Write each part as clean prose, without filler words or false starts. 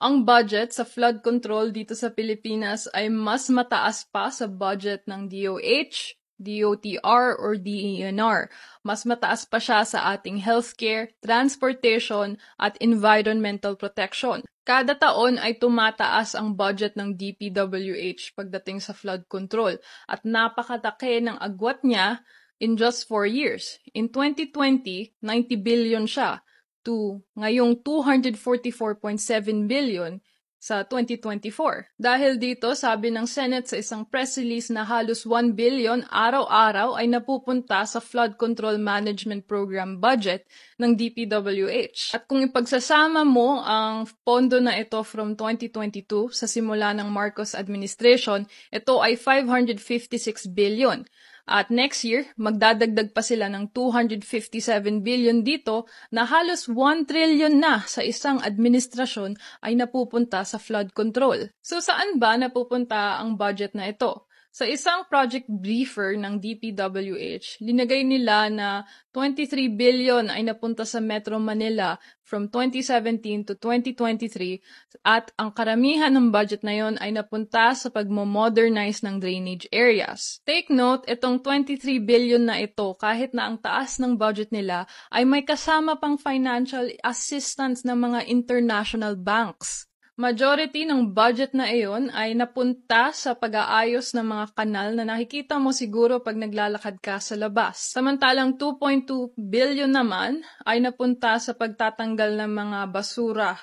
Ang budget sa flood control dito sa Pilipinas ay mas mataas pa sa budget ng DOH, DOTR, or DENR. Mas mataas pa siya sa ating healthcare, transportation, at environmental protection. Kada taon ay tumataas ang budget ng DPWH pagdating sa flood control at napakatake ng agwat niya in just 4 years. In 2020, 90 billion siya to ngayong 244.7 billion sa 2024. Dahil dito, sabi ng Senate sa isang press release na halos 1 billion araw-araw ay napupunta sa Flood Control Management Program budget ng DPWH. At kung ipagsasama mo ang pondo na ito from 2022 sa simula ng Marcos administration, ito ay 556 billion. At next year, magdadagdag pa sila ng 257 billion dito na halos 1 trillion na sa isang administrasyon ay napupunta sa flood control. So saan ba napupunta ang budget na ito? Sa isang project briefer ng DPWH, linagay nila na 23 billion ay napunta sa Metro Manila from 2017 to 2023 at ang karamihan ng budget na yon ay napunta sa pagmo-modernize ng drainage areas. Take note, itong 23 billion na ito, kahit na ang taas ng budget nila, ay may kasama pang financial assistance ng mga international banks. Majority ng budget na iyon ay napunta sa pag-aayos ng mga kanal na nakikita mo siguro pag naglalakad ka sa labas. Samantalang 2.2 billion naman ay napunta sa pagtatanggal ng mga basura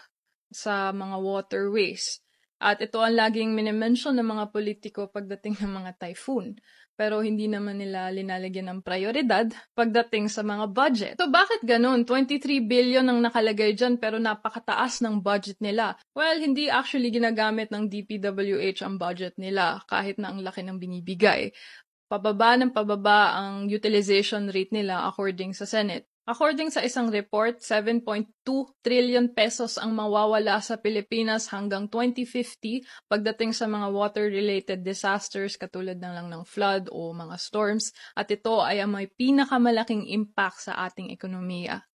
sa mga waterways. At ito ang laging minimension ng mga politiko pagdating ng mga typhoon. Pero hindi naman nila linalagyan ng prioridad pagdating sa mga budget. So bakit ganun? 23 billion ang nakalagay dyan pero napakataas ng budget nila. Well, hindi actually ginagamit ng DPWH ang budget nila kahit na ang laki ng binibigay. Pababa ng pababa ang utilization rate nila according sa Senate. According sa isang report, 7.2 trillion pesos ang mawawala sa Pilipinas hanggang 2050 pagdating sa mga water-related disasters katulad na lang ng flood o mga storms at ito ay ang may pinakamalaking impact sa ating ekonomiya.